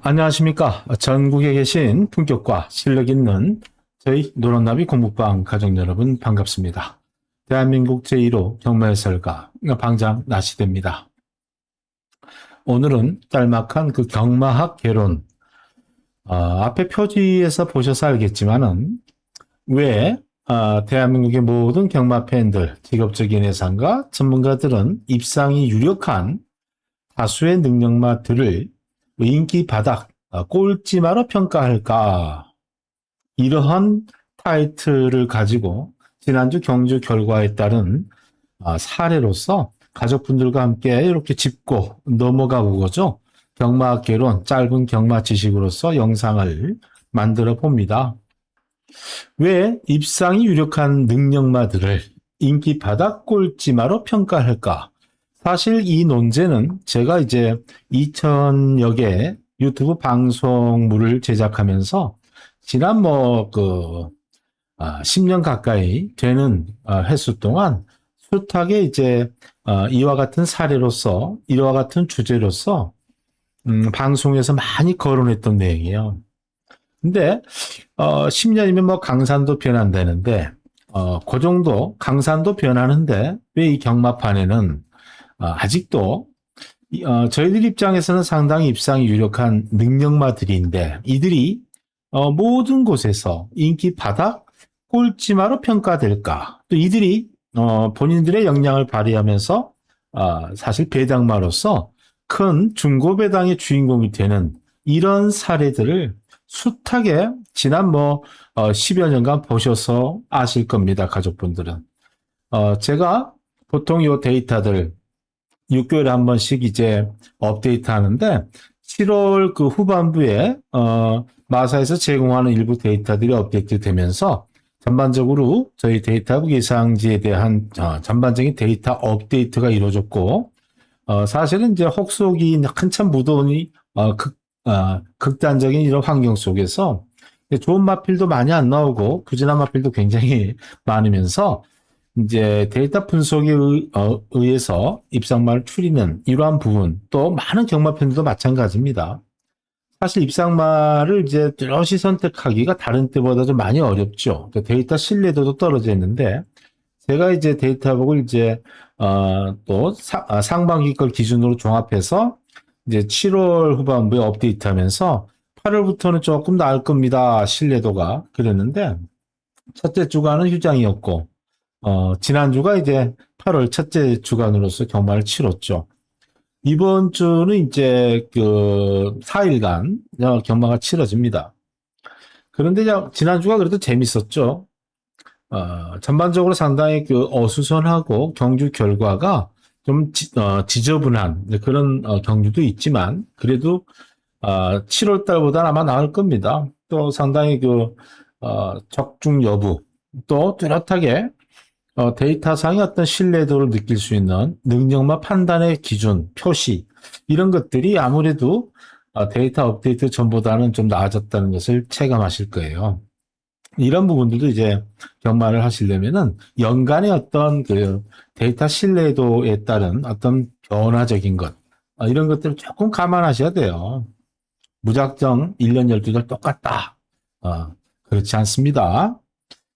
안녕하십니까. 전국에 계신 품격과 실력 있는 저희 노란나비 공부방 가족 여러분 반갑습니다. 대한민국 제1호 경마해설가 방장 나시대입니다. 오늘은 짤막한 그 경마학 개론, 앞에 표지에서 보셔서 알겠지만은 왜 대한민국의 모든 경마 팬들, 직업적인 예상가, 전문가들은 입상이 유력한 다수의 능력마들을 인기 바닥, 꼴찌마로 평가할까? 이러한 타이틀을 가지고 지난주 경주 결과에 따른 사례로서 가족분들과 함께 이렇게 짚고 넘어가 보고죠. 경마 개론, 짧은 경마 지식으로서 영상을 만들어 봅니다. 왜 입상이 유력한 능력마들을 인기 바닥 꼴찌마로 평가할까? 사실 이 논제는 제가 이제 2000여 개 유튜브 방송물을 제작하면서 지난 10년 가까이 되는 횟수 동안 숱하게 이제 이와 같은 사례로서 이와 같은 주제로서 방송에서 많이 거론했던 내용이에요. 근데 10년이면 뭐 강산도 변한다는데 그 정도 강산도 변하는데 왜 이 경마판에는 아직도 저희들 입장에서는 상당히 입상이 유력한 능력마들인데 이들이 모든 곳에서 인기 바닥 꼴찌마로 평가될까? 또 이들이 본인들의 역량을 발휘하면서 사실 배당마로서 큰 중고 배당의 주인공이 되는 이런 사례들을 숱하게 지난 10여 년간 보셔서 아실 겁니다, 가족분들은. 제가 보통 요 데이터들 6개월에 한 번씩 이제 업데이트 하는데 7월 그 후반부에 마사에서 제공하는 일부 데이터들이 업데이트 되면서 전반적으로 저희 데이터북 예상지에 대한 전반적인 데이터 업데이트가 이루어졌고 사실은 이제 혹속이 한참 묻어오니 극단적인 이런 환경 속에서 좋은 마필도 많이 안 나오고 부진한 마필도 굉장히 많으면서 이제 데이터 분석에 의해서 입상마를 추리는 이러한 부분, 또 많은 경마팬들도 마찬가지입니다. 사실 입상마를 이제 뚜렷이 선택하기가 다른 때보다 좀 많이 어렵죠. 데이터 신뢰도도 떨어져 있는데, 제가 이제 데이터북을 이제, 또 상반기 걸 기준으로 종합해서 이제 7월 후반부에 업데이트 하면서 8월부터는 조금 나을 겁니다. 신뢰도가. 그랬는데, 첫째 주간은 휴장이었고, 지난주가 이제 8월 첫째 주간으로서 경마를 치렀죠. 이번 주는 이제 그 4일간 경마가 치러집니다. 그런데 지난주가 그래도 재밌었죠. 전반적으로 상당히 그 어수선하고 경주 결과가 좀 지저분한 그런 경주도 있지만 그래도 7월 달보다는 아마 나을 겁니다. 또 상당히 그 적중 여부 또 뚜렷하게 데이터상의 어떤 신뢰도를 느낄 수 있는 능력과 판단의 기준, 표시 이런 것들이 아무래도 데이터 업데이트 전보다는 좀 나아졌다는 것을 체감하실 거예요. 이런 부분들도 이제 경마를 하시려면은 연간의 어떤 그 데이터 신뢰도에 따른 어떤 변화적인 것 이런 것들을 조금 감안하셔야 돼요. 무작정 1년 12달 똑같다. 그렇지 않습니다.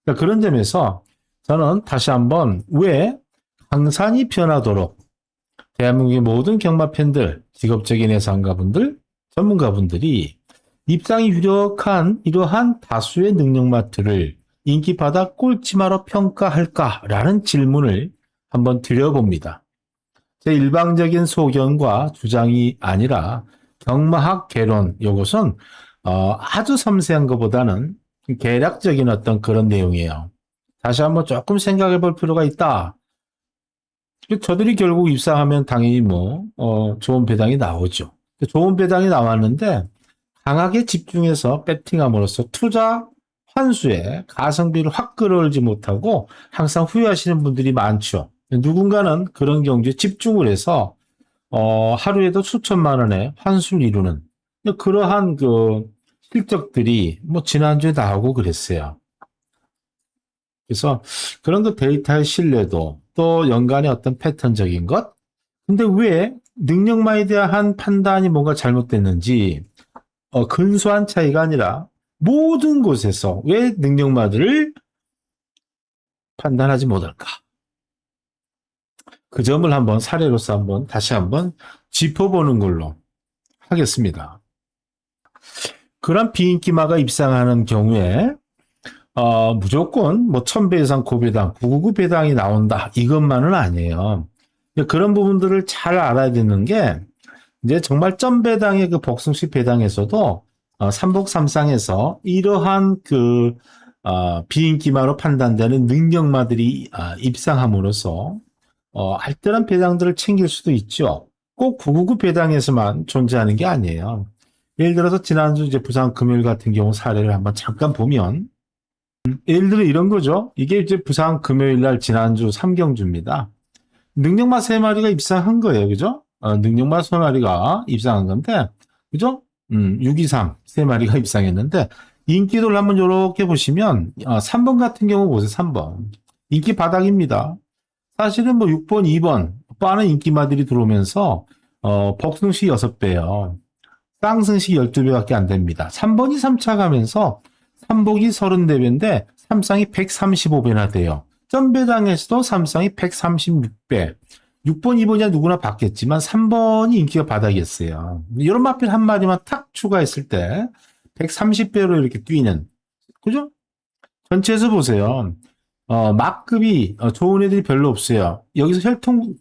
그러니까 그런 점에서 저는 다시 한번 왜 강산이 변하도록 대한민국의 모든 경마 팬들, 직업적인 예상가분들, 전문가분들이 입상이 유력한 이러한 다수의 능력마트를 인기바다 꼴찌마로 평가할까라는 질문을 한번 드려봅니다. 제 일방적인 소견과 주장이 아니라 경마학 개론, 이것은 아주 섬세한 것보다는 개략적인 어떤 그런 내용이에요. 다시 한번 조금 생각해 볼 필요가 있다. 저들이 결국 입상하면 당연히 좋은 배당이 나오죠. 좋은 배당이 나왔는데, 강하게 집중해서 배팅함으로써 투자 환수에 가성비를 확 끌어올지 못하고 항상 후회하시는 분들이 많죠. 누군가는 그런 경주에 집중을 해서, 하루에도 수천만 원의 환수를 이루는 그러한 그 실적들이 지난주에 나오고 그랬어요. 그래서 그런 그 데이터의 신뢰도 또 연간의 어떤 패턴적인 것 근데 왜 능력만에 대한 판단이 뭔가 잘못됐는지 근소한 차이가 아니라 모든 곳에서 왜 능력마들을 판단하지 못할까? 그 점을 한번 사례로서 한번 다시 한번 짚어보는 걸로 하겠습니다. 그런 비인기마가 입상하는 경우에 무조건 뭐 1000배당, 고배당, 999배당이 나온다. 이것만은 아니에요. 그런 부분들을 잘 알아야 되는 게 이제 정말 점배당의 그 복숭식 배당에서도 삼복삼상에서 이러한 그 비인기마로 판단되는 능력마들이 입상함으로써 알뜰한 배당들을 챙길 수도 있죠. 꼭 999 배당에서만 존재하는 게 아니에요. 예를 들어서 지난주 이제 부산 금요일 같은 경우 사례를 한번 잠깐 보면 예를 들어 이런 거죠. 이게 이제 부산 금요일 날 지난주 3경주입니다. 능력마 3마리가 입상한 거예요. 그죠? 능력마 3마리가 입상한 건데, 그죠? 623 3마리가 입상했는데, 인기도를 한번 이렇게 보시면, 3번 같은 경우 보세요. 3번. 인기 바닥입니다. 사실은 뭐 6번, 2번, 빠른 인기마들이 들어오면서, 복승시 6배요. 쌍승시 12배밖에 안 됩니다. 3번이 3차 가면서, 3복이 34배인데, 3쌍이 135배나 돼요. 점배당에서도 3쌍이 136배. 6번, 2번이야 누구나 봤겠지만 3번이 인기가 바닥이었어요. 이런 마필 한 마리만 탁 추가했을 때 130배로 이렇게 뛰는, 그죠? 전체에서 보세요. 막급이 좋은 애들이 별로 없어요. 여기서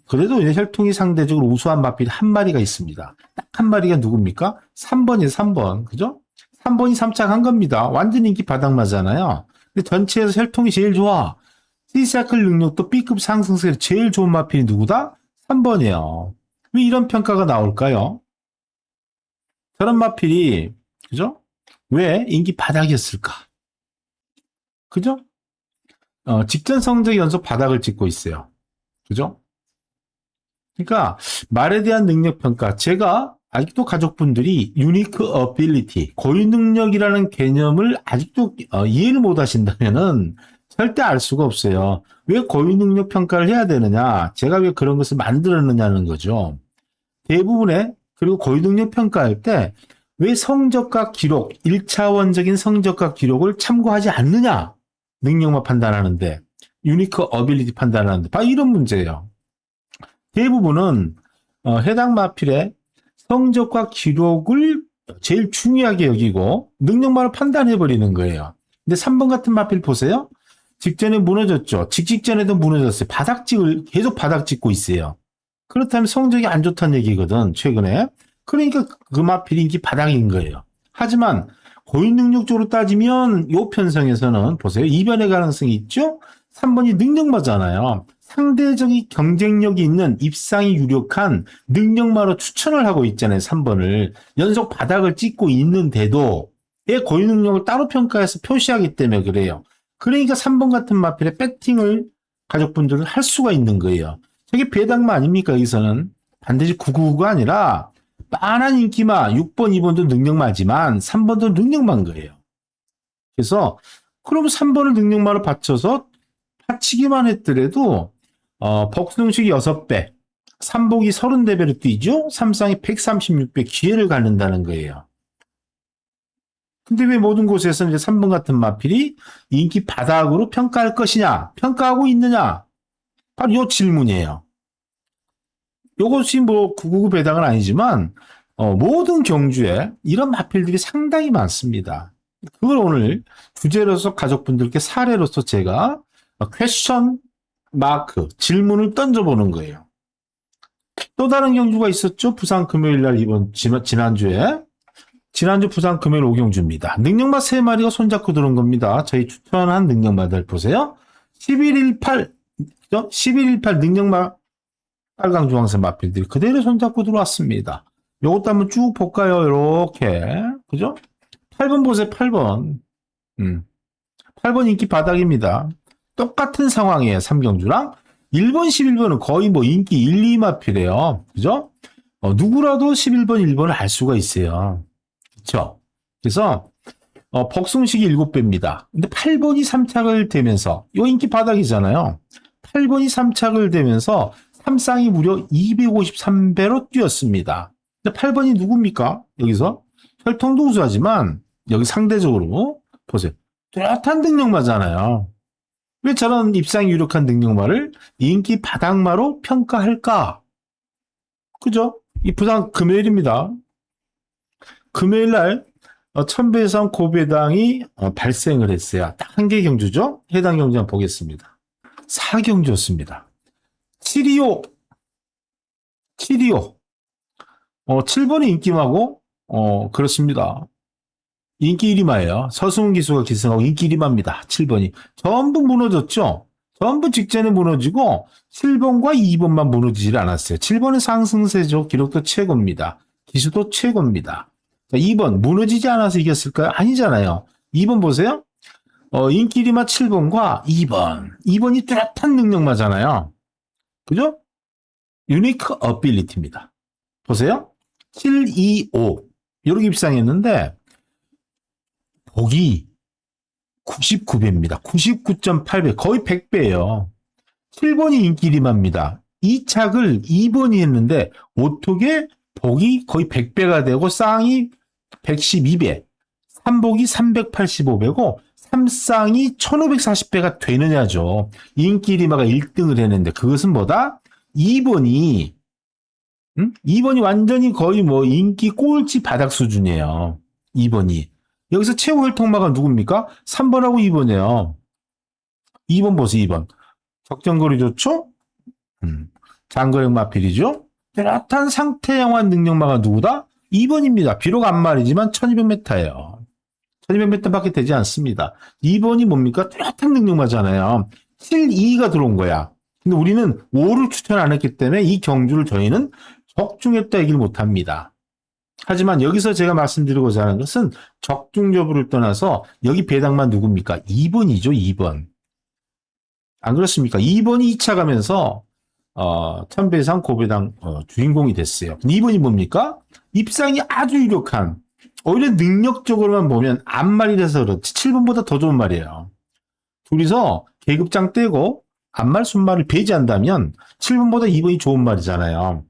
그래도 이제 혈통이 상대적으로 우수한 마필 한 마리가 있습니다. 딱 한 마리가 누굽니까? 3번이에요, 3번. 그죠? 3번이 3차 간 겁니다. 완전 인기 바닥나잖아요. 근데 전체에서 혈통이 제일 좋아. C사클 능력도 B급 상승세로 제일 좋은 마필이 누구다? 3번이에요. 왜 이런 평가가 나올까요? 저런 마필이, 그죠? 왜 인기 바닥이었을까? 그죠? 직전 성적 연속 바닥을 찍고 있어요. 그죠? 그러니까 말에 대한 능력 평가, 제가 아직도 가족분들이 유니크 어빌리티, 고유 능력이라는 개념을 아직도 이해를 못 하신다면은 절대 알 수가 없어요. 왜 고유 능력 평가를 해야 되느냐? 제가 왜 그런 것을 만들었느냐는 거죠. 대부분의, 그리고 고유 능력 평가할 때 왜 성적과 기록, 1차원적인 성적과 기록을 참고하지 않느냐? 능력만 판단하는데, 유니크 어빌리티 판단하는데, 바로 이런 문제예요. 대부분은 해당 마필의 성적과 기록을 제일 중요하게 여기고 능력만을 판단해버리는 거예요. 근데 3번 같은 마필 보세요. 직전에 무너졌죠. 직전에도 무너졌어요. 계속 바닥 찍고 있어요. 그렇다면 성적이 안 좋다는 얘기거든, 최근에. 그러니까 그 마필이 인기 바닥인 거예요. 하지만 고유 능력적으로 따지면 이 편성에서는 보세요. 이변의 가능성이 있죠? 3번이 능력마잖아요. 상대적인 경쟁력이 있는 입상이 유력한 능력마로 추천을 하고 있잖아요. 3번을. 연속 바닥을 찍고 있는데도 왜 고유 능력을 따로 평가해서 표시하기 때문에 그래요. 그러니까 3번 같은 마필에 배팅을 가족분들은 할 수가 있는 거예요. 저게 배당마 아닙니까? 여기서는 반드시 999가 아니라 빤한 인기마 6번, 2번도 능력마지만 3번도 능력마인 거예요. 그래서 그럼 3번을 능력마로 받쳐서 파치기만 했더라도 복승식이 6배, 3복이 34배로 뛰죠? 3쌍이 136배 기회를 갖는다는 거예요. 근데 왜 모든 곳에서 이제 3번 같은 마필이 인기 바닥으로 평가할 것이냐? 평가하고 있느냐? 바로 이 질문이에요. 이것이 뭐 999 배당은 아니지만 모든 경주에 이런 마필들이 상당히 많습니다. 그걸 오늘 주제로서 가족분들께 사례로서 제가 퀘스천 마크, 질문을 던져보는 거예요. 또 다른 경주가 있었죠. 부산 금요일날 지난주 부산 금요일 5경주입니다. 능력마 3마리가 손잡고 들어온 겁니다. 저희 추천한 능력마들 보세요. 1118, 1118 능력마 빨강 주황색 마필들이 그대로 손잡고 들어왔습니다. 요것도 한번 쭉 볼까요? 이렇게. 그죠? 8번 보세요. 8번. 8번 인기 바닥입니다. 똑같은 상황이에요. 3경주랑. 1번, 11번은 거의 뭐 인기 1, 2 마필이에요. 그죠? 누구라도 11번, 1번을 알 수가 있어요. 그쵸? 그래서, 복숭식이 7배입니다. 근데 8번이 3착을 되면서, 요 인기 바닥이잖아요. 8번이 3착을 되면서, 3쌍이 무려 253배로 뛰었습니다. 근데 8번이 누굽니까? 여기서? 혈통도 우수하지만 여기 상대적으로 보세요. 뚜렷한 능력마잖아요. 왜 저런 입상이 유력한 능력마를 인기 바닥마로 평가할까? 그죠? 이 부산 금요일입니다. 금요일날 천배상 고배당이 발생을 했어요. 딱 한 개 경주죠? 해당 경주 한번 보겠습니다. 4경주였습니다. 725. 725. 7번이 인기마고, 그렇습니다. 인기 1위마예요. 서승훈 기수가 기승하고 인기 1위마입니다. 7번이. 전부 무너졌죠? 전부 직전에 무너지고 7번과 2번만 무너지질 않았어요. 7번은 상승세죠. 기록도 최고입니다. 기수도 최고입니다. 자, 2번 무너지지 않아서 이겼을까요? 아니잖아요. 2번 보세요. 인기 1위마 7번과 2번. 2번이 뚜렷한 능력마잖아요. 그죠? 유니크 어빌리티입니다. 보세요. 725. 이렇게 입상했는데 복이 99배입니다. 99.8배. 거의 100배예요. 7번이 인기 1위마입니다. 이 착을 2번이 했는데 어떻게 복이 거의 100배가 되고 쌍이 112배, 3복이 385배고 3쌍이 1540배가 되느냐죠. 인기 1위마가 1등을 했는데 그것은 뭐다? 2번이 2번이 완전히 거의 뭐 인기 꼴찌 바닥 수준이에요. 2번이. 여기서 최고 혈통마가 누굽니까? 3번하고 2번이에요. 2번 보세요, 2번. 적정거리 좋죠? 장거리 마필이죠? 뚜렷한 상태양환 능력마가 누구다? 2번입니다. 비록 안말이지만 1200m예요. 1200m밖에 되지 않습니다. 2번이 뭡니까? 뚜렷한 능력마잖아요. 7-2가 들어온 거야. 근데 우리는 5를 추천 안 했기 때문에 이 경주를 저희는 적중했다 얘기를 못합니다. 하지만 여기서 제가 말씀드리고자 하는 것은 적중 여부를 떠나서 여기 배당만 누굽니까? 2번이죠. 2번. 안 그렇습니까? 2번이 2차 가면서 천배상 고배당 주인공이 됐어요. 2번이 뭡니까? 입상이 아주 유력한, 오히려 능력적으로만 보면 앞말이라서 그렇지 7번보다 더 좋은 말이에요. 둘이서 계급장 떼고 앞말 순말을 배제한다면 7번보다 2번이 좋은 말이잖아요.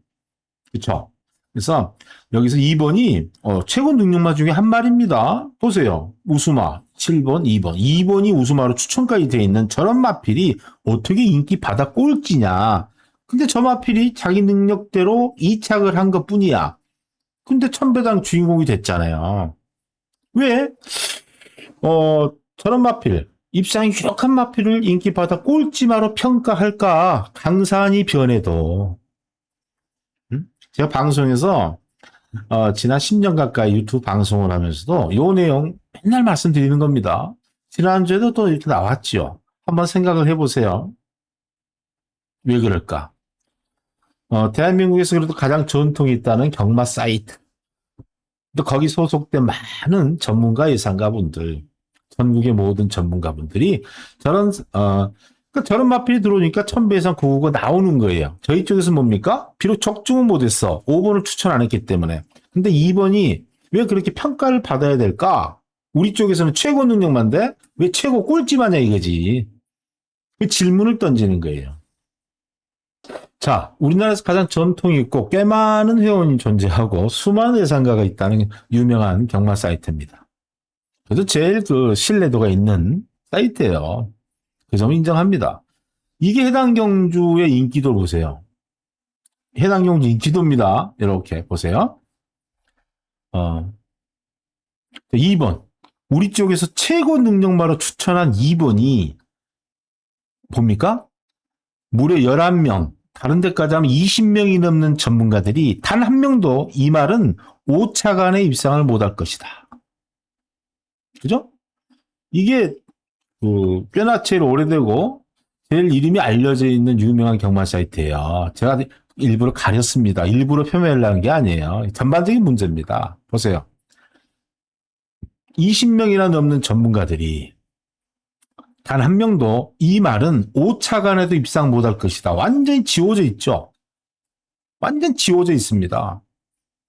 그렇죠? 그래서 여기서 2번이 최고 능력마 중에 한 말입니다. 보세요. 우수마 7번, 2번. 2번이 우수마로 추천까지 돼 있는 저런 마필이 어떻게 인기 바닥 꼴찌냐. 근데 저 마필이 자기 능력대로 이착을 한 것뿐이야. 근데 천배당 주인공이 됐잖아요. 왜? 저런 마필, 입상이 유력한 마필을 인기 바닥 꼴찌마로 평가할까? 강산이 변해도. 제가 방송에서 지난 10년 가까이 유튜브 방송을 하면서도 요 내용 맨날 말씀드리는 겁니다. 지난주에도 또 이렇게 나왔죠. 한번 생각을 해보세요. 왜 그럴까? 대한민국에서 그래도 가장 전통이 있다는 경마 사이트. 또 거기 소속된 많은 전문가 예상가분들, 전국의 모든 전문가분들이 저런 마필이 들어오니까 천배상 999가 나오는 거예요. 저희 쪽에서 뭡니까? 비록 적중은 못했어. 5번을 추천 안 했기 때문에. 근데 2번이 왜 그렇게 평가를 받아야 될까? 우리 쪽에서는 최고 능력만데 왜 최고 꼴찌마냐 이거지. 그 질문을 던지는 거예요. 자, 우리나라에서 가장 전통이 있고 꽤 많은 회원이 존재하고 수많은 예상가가 있다는 유명한 경마 사이트입니다. 그래서 제일 그 신뢰도가 있는 사이트예요. 그 점을 인정합니다. 이게 해당 경주의 인기도 보세요. 해당 경주 인기도입니다. 이렇게 보세요. 2번. 우리 쪽에서 최고 능력마로 추천한 2번이 봅니까? 무려 11명. 다른 데까지 하면 20명이 넘는 전문가들이 단 한 명도 이 말은 5차간의 입상을 못할 것이다. 그죠? 이게 꽤나 제일 오래되고 제일 이름이 알려져 있는 유명한 경마 사이트예요. 제가 일부러 가렸습니다. 일부러 표명하려는 게 아니에요. 전반적인 문제입니다. 보세요. 20명이나 넘는 전문가들이 단 한 명도 이 말은 5차간에도 입상 못할 것이다. 완전히 지워져 있죠. 완전 지워져 있습니다.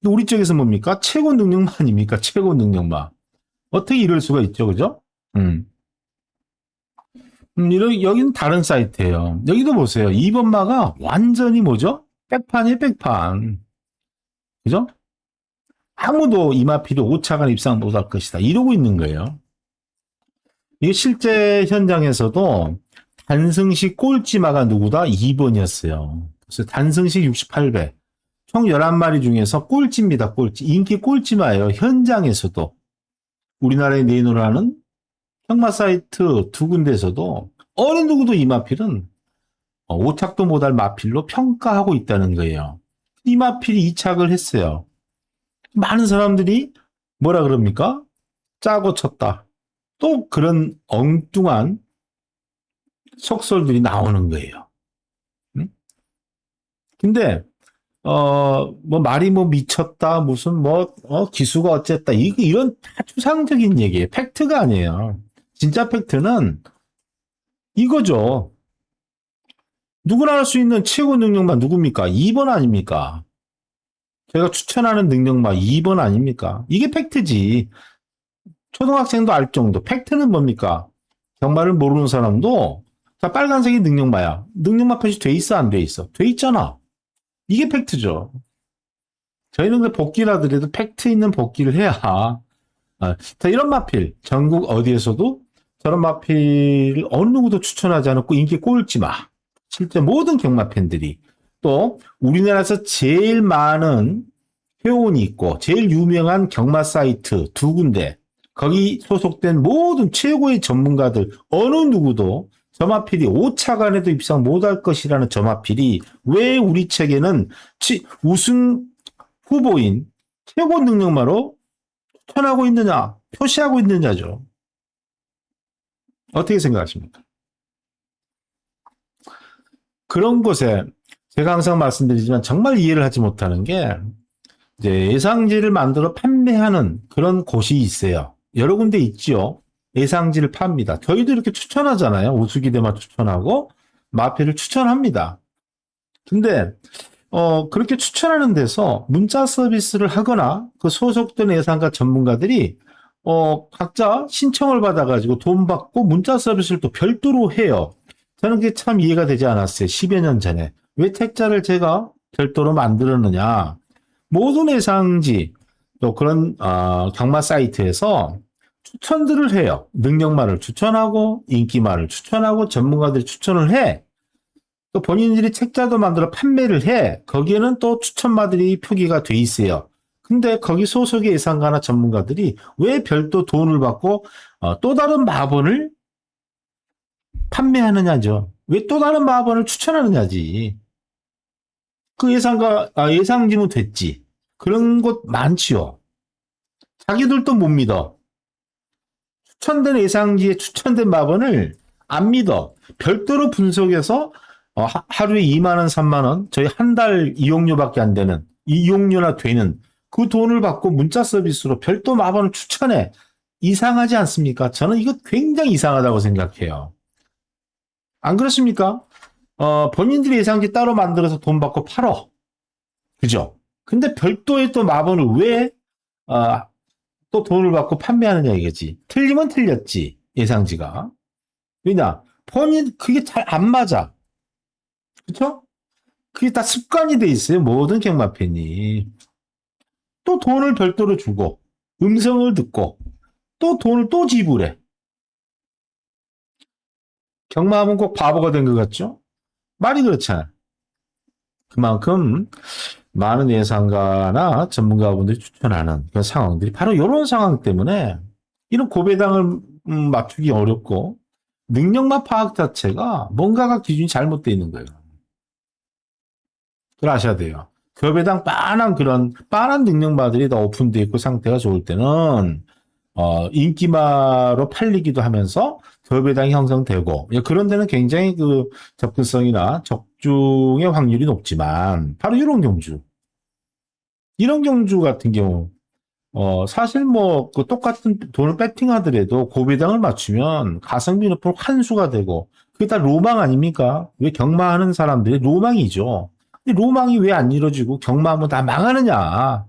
근데 우리 쪽에서 뭡니까? 최고 능력마 아닙니까? 최고 능력마. 어떻게 이럴 수가 있죠, 그죠? 여기는 다른 사이트예요. 여기도 보세요. 2번마가 완전히 뭐죠? 백판이에요, 백판. 그죠? 아무도 이마필이 5차관 입상 못할 것이다. 이러고 있는 거예요. 이게 실제 현장에서도 단승식 꼴찌마가 누구다? 2번이었어요. 그래서 단승식 68배. 총 11마리 중에서 꼴찌입니다. 꼴찌. 인기 꼴찌마예요. 현장에서도. 우리나라에 내놓으라는 형마 사이트 두 군데에서도 어느 누구도 이마필은 오착도 못할 마필로 평가하고 있다는 거예요. 이마필이 이착을 했어요. 많은 사람들이 뭐라 그럽니까? 짜고 쳤다. 또 그런 엉뚱한 속설들이 나오는 거예요. 응? 근데 뭐 말이 뭐 미쳤다 무슨 뭐 기수가 어쨌다 이런 다 추상적인 얘기예요. 팩트가 아니에요. 진짜 팩트는 이거죠. 누구나 할 수 있는 최고 능력만 누굽니까? 2번 아닙니까? 제가 추천하는 능력만 2번 아닙니까? 이게 팩트지. 초등학생도 알 정도. 팩트는 뭡니까? 경마를 모르는 사람도 자 빨간색이 능력마야. 능력마 표시 돼 있어 안 돼 있어? 돼 있잖아. 이게 팩트죠. 저희는 그 복귀를 하더라도 팩트 있는 복귀를 해야 자, 이런 마필 전국 어디에서도 저런 마필을 어느 누구도 추천하지 않았고 인기 꼴찌마. 실제 모든 경마 팬들이 또 우리나라에서 제일 많은 회원이 있고 제일 유명한 경마 사이트 두 군데 거기 소속된 모든 최고의 전문가들 어느 누구도 점화필이 5차관에도 입상 못할 것이라는 점화필이 왜 우리 책에는 우승 후보인 최고 능력마로 추천하고 있느냐 표시하고 있느냐죠. 어떻게 생각하십니까? 그런 곳에 제가 항상 말씀드리지만 정말 이해를 하지 못하는 게 이제 예상지를 만들어 판매하는 그런 곳이 있어요. 여러 군데 있죠. 예상지를 팝니다. 저희도 이렇게 추천하잖아요. 우수기대만 추천하고 마필을 추천합니다. 근데 그렇게 추천하는 데서 문자 서비스를 하거나 그 소속된 예상가 전문가들이 각자 신청을 받아가지고 돈 받고 문자 서비스를 또 별도로 해요. 저는 그게 참 이해가 되지 않았어요. 10여 년 전에. 왜 책자를 제가 별도로 만들었느냐. 모든 예상지 또 그런 경마 사이트에서 추천들을 해요. 능력말을 추천하고 인기말을 추천하고 전문가들이 추천을 해. 또 본인들이 책자도 만들어 판매를 해. 거기에는 또 추천마들이 표기가 돼 있어요. 근데 거기 소속의 예상가나 전문가들이 왜 별도 돈을 받고 또 다른 마번을 판매하느냐죠. 왜 또 다른 마번을 추천하느냐지. 그 예상지는 됐지. 그런 곳 많지요. 자기들도 못 믿어. 추천된 예상지에 추천된 마번을 안 믿어. 별도로 분석해서 하루에 2만 원, 3만 원, 저희 한 달 이용료밖에 안 되는, 이용료나 되는 그 돈을 받고 문자 서비스로 별도 마번을 추천해. 이상하지 않습니까? 저는 이거 굉장히 이상하다고 생각해요. 안 그렇습니까? 본인들이 예상지 따로 만들어서 돈 받고 팔어. 그죠? 근데 별도의 또 마번을 왜, 또 돈을 받고 판매하느냐 이거지. 틀리면 틀렸지. 예상지가. 왜냐? 본인, 그게 잘 안 맞아. 그쵸? 그게 다 습관이 돼 있어요. 모든 경마팬이. 또 돈을 별도로 주고, 음성을 듣고, 또 돈을 또 지불해. 경마하면 꼭 바보가 된 것 같죠? 말이 그렇잖아. 그만큼 많은 예상가나 전문가분들이 추천하는 그런 상황들이 바로 이런 상황 때문에 이런 고배당을 맞추기 어렵고 능력만 파악 자체가 뭔가가 기준이 잘못되어 있는 거예요. 그걸 아셔야 돼요. 고배당 빤한 능력마들이 다 오픈되어 있고 상태가 좋을 때는 인기마로 팔리기도 하면서 교배당이 형성되고 그런 데는 굉장히 그 접근성이나 적중의 확률이 높지만 바로 이런 경주 같은 경우 사실 뭐 그 똑같은 돈을 배팅하더라도 고배당을 맞추면 가성비 높은 환수가 되고 그게 다 로망 아닙니까? 왜 경마하는 사람들의 로망이죠. 근데 로망이 왜 안 이루어지고 경마하면 다 망하느냐?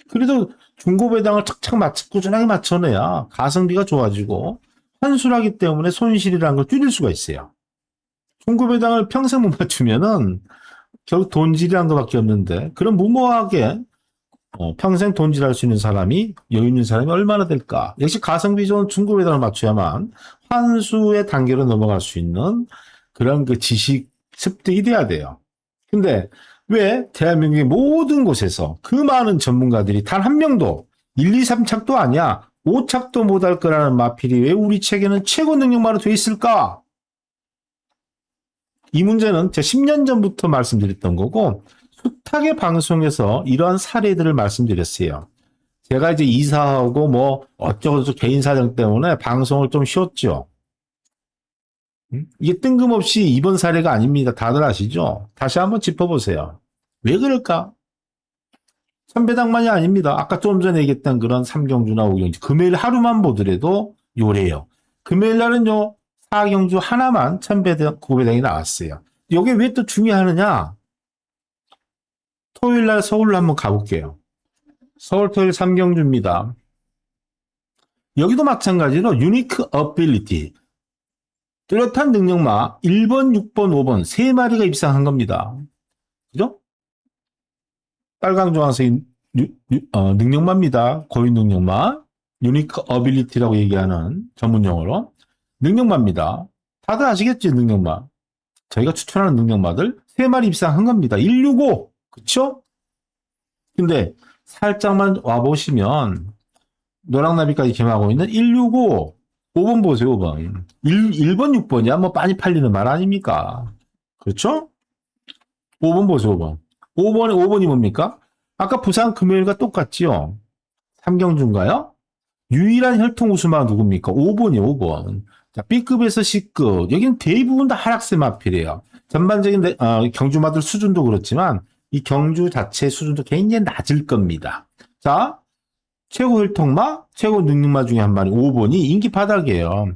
그래도 중고배당을 착착 꾸준하게 맞춰내야 가성비가 좋아지고 환수하기 때문에 손실이라는 걸 줄일 수가 있어요. 중고배당을 평생 못 맞추면은 결국 돈질이라는 것밖에 없는데 그런 무모하게 평생 돈질할 수 있는 사람이, 여유 있는 사람이 얼마나 될까? 역시 가성비 좋은 중급 회담을 맞춰야만 환수의 단계로 넘어갈 수 있는 그런 그 지식 습득이 돼야 돼요. 근데 왜 대한민국의 모든 곳에서 그 많은 전문가들이 단 한 명도 1, 2, 3착도 아니야. 5착도 못할 거라는 마필이 왜 우리 책에는 최고 능력만으로 돼 있을까? 이 문제는 제가 10년 전부터 말씀드렸던 거고, 숱하게 방송에서 이러한 사례들을 말씀드렸어요. 제가 이제 이사하고 뭐 어쩌고저쩌고 개인 사정 때문에 방송을 좀 쉬었죠. 이게 뜬금없이 이번 사례가 아닙니다. 다들 아시죠? 다시 한번 짚어보세요. 왜 그럴까? 선배당만이 아닙니다. 아까 좀 전에 얘기했던 그런 삼경주나 오경주. 금요일 하루만 보더라도 요래요. 금요일 날은요, 사경주 하나만 천배당, 구배당이 나왔어요. 이게 왜 또 중요하느냐? 토요일 날 서울로 한번 가볼게요. 서울 토요일 삼경주입니다. 여기도 마찬가지로 유니크 어빌리티. 뚜렷한 능력마 1번, 6번, 5번 세 마리가 입상한 겁니다. 그죠? 빨강, 주황색 능력마입니다. 고유 능력마. 유니크 어빌리티라고 얘기하는 전문 용어로. 능력마입니다. 다들 아시겠지, 능력마. 저희가 추천하는 능력마들 세 마리 입상한 겁니다. 165. 그쵸? 근데 살짝만 와보시면 노랑나비까지 겸하고 있는 165. 5번 보세요, 5번. 1번, 6번이야 뭐 많이 팔리는 말 아닙니까? 그렇죠? 5번 보세요, 5번. 5번이 뭡니까? 아까 부산 금요일과 똑같지요? 삼경주인가요? 유일한 혈통 우수마가 누굽니까? 5번이요, 5번. 자, B급에서 C급. 여기는 대부분 다 하락세 마필이에요. 전반적인 경주마들 수준도 그렇지만 이 경주 자체 수준도 굉장히 낮을 겁니다. 자, 최고 혈통마, 최고 능력마 중에 한 마리 5번이 인기 바닥이에요.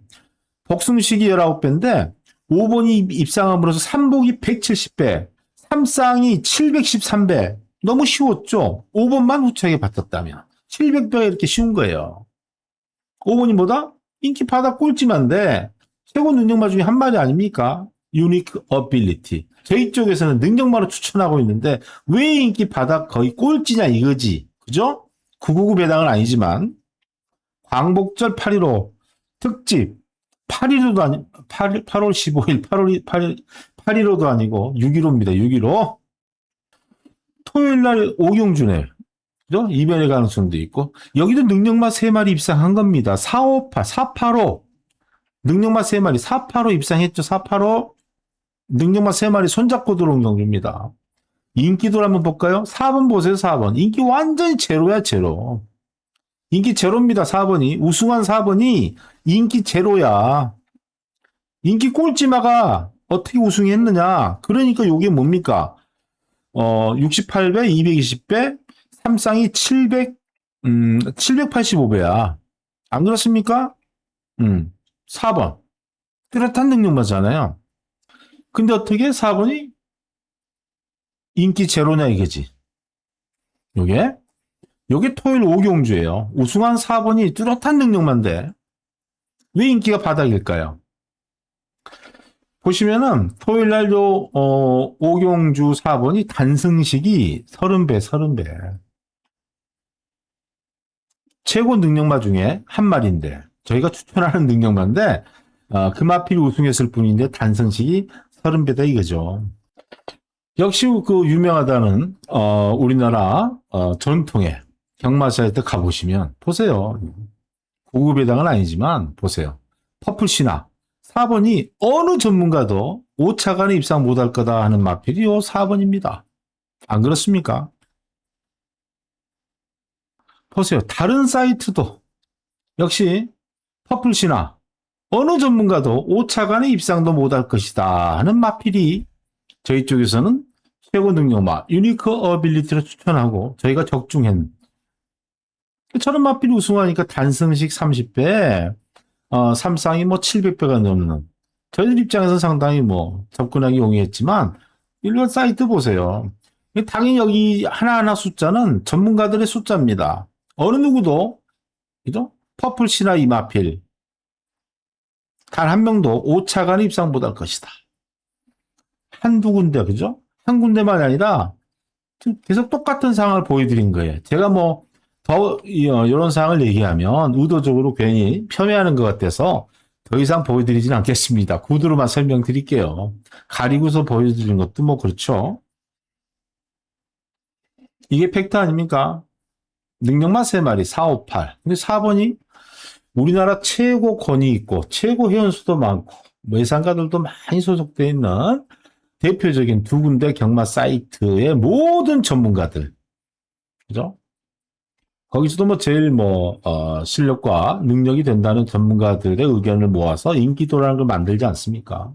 복숭식이 19배인데 5번이 입상함으로써 3복이 170배, 3쌍이 713배. 너무 쉬웠죠? 5번만 후차게 받았다면. 700배가 이렇게 쉬운 거예요. 5번이 뭐다? 인기 바닥 꼴찌만데 최고 능력마 중에 한 마리 아닙니까? 유니크 어빌리티. 저희 쪽에서는 능력마로 추천하고 있는데 왜 인기 바닥 거의 꼴찌냐 이거지. 그죠? 999 배당은 아니지만 광복절 8.15 특집 8.15도 아니 8월 15일 8.15도 아니고 6.15입니다. 6.15 토요일 날 오경주네. 그죠? 이변의 가능성도 있고 여기도 능력마 3마리 입상한 겁니다. 458 485 능력마 3마리 485 입상했죠. 485 능력마 3마리 손잡고 들어온 경주입니다. 인기도를 한번 볼까요? 4번 보세요. 4번. 인기 완전히 제로야, 제로. 인기 제로입니다. 4번이. 우승한 4번이 인기 제로야. 인기 꼴찌마가 어떻게 우승했느냐. 그러니까 이게 뭡니까? 68배, 220배, 삼쌍이 785배야. 안 그렇습니까? 4번. 뚜렷한 능력마잖아요. 근데 어떻게 4번이 인기 제로냐 이거지. 요게 토요일 오경주예요. 우승한 4번이 뚜렷한 능력만데 왜 인기가 바닥일까요? 보시면은 토요일 날도 오경주 4번이 단승식이 30배. 최고 능력마 중에 한 마리인데 저희가 추천하는 능력마인데 그 마필이 우승했을 뿐인데 단승식이 30배다 이거죠. 역시 그 유명하다는 우리나라 전통의 경마사에 가보시면 보세요. 고급 배당은 아니지만 보세요. 퍼플 신화 4번이 어느 전문가도 5차간에 입상 못할 거다 하는 마필이 요 4번입니다. 안 그렇습니까? 보세요. 다른 사이트도 역시 퍼플 신화 어느 전문가도 5차간에 입상도 못할 것이다 하는 마필이 저희 쪽에서는 최고 능력마 유니크 어빌리티를 추천하고 저희가 적중한 저런 마필이 우승하니까 단승식 30배, 삼쌍이 뭐 700배가 넘는 저희들 입장에서 상당히 뭐 접근하기 용이했지만 일반 사이트 보세요. 당연히 여기 하나하나 숫자는 전문가들의 숫자입니다. 어느 누구도 그죠? 퍼플 신화 이 마필 단 한 명도 5차간에 입상 못할 것이다. 한두 군데 그죠? 한 군데만이 아니라 지금 계속 똑같은 상황을 보여드린 거예요. 제가 뭐, 이런 상황을 얘기하면 의도적으로 괜히 폄훼하는 것 같아서 더 이상 보여드리진 않겠습니다. 구두로만 설명드릴게요. 가리고서 보여드리는 것도 뭐 그렇죠. 이게 팩트 아닙니까? 능력만 3마리, 4, 5, 8. 근데 4번이 우리나라 최고 권위 있고, 최고 회원수도 많고, 예상가들도 많이 소속되어 있는 대표적인 두 군데 경마 사이트의 모든 전문가들. 그죠? 거기서도 뭐 제일 실력과 능력이 된다는 전문가들의 의견을 모아서 인기도라는 걸 만들지 않습니까?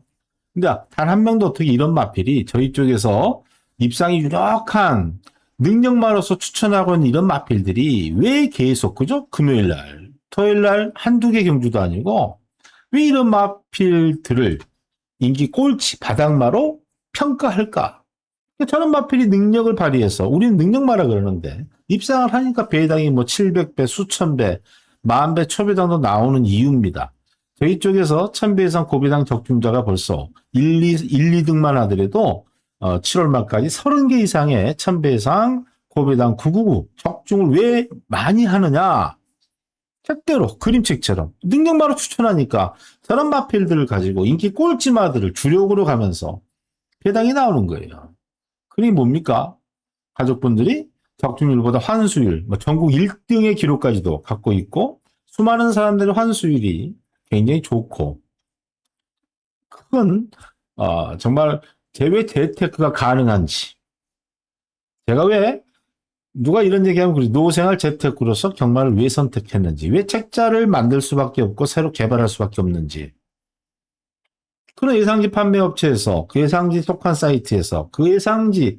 근데 단 한 명도 어떻게 이런 마필이 저희 쪽에서 입상이 유력한 능력마로서 추천하고 있는 이런 마필들이 왜 계속, 그죠? 금요일 날, 토요일 날 한두 개 경주도 아니고 왜 이런 마필들을 인기 꼴찌 바닥마로 평가할까? 저런 마필이 능력을 발휘해서 우리는 능력마라 그러는데 입상을 하니까 배당이 뭐 700배, 수천 배, 만 배, 초배당도 나오는 이유입니다. 저희 쪽에서 1000배 이상 고배당 적중자가 벌써 2등만 하더라도 7월 말까지 30개 이상의 1000배 이상 고배당 999 적중을 왜 많이 하느냐? 택대로 그림책처럼 능력마로 추천하니까 저런 마필들을 가지고 인기 꼴찌마들을 주력으로 가면서 배당이 나오는 거예요. 그게 뭡니까? 가족분들이 적중률보다 환수율, 전국 1등의 기록까지도 갖고 있고 수많은 사람들의 환수율이 굉장히 좋고 그건 정말 제왜 재테크가 가능한지 제가 왜 누가 이런 얘기하면 그래 노생활 재테크로서 경마를 왜 선택했는지 왜 책자를 만들 수밖에 없고 새로 개발할 수밖에 없는지 그런 예상지 판매 업체에서 그 예상지 속한 사이트에서 그 예상지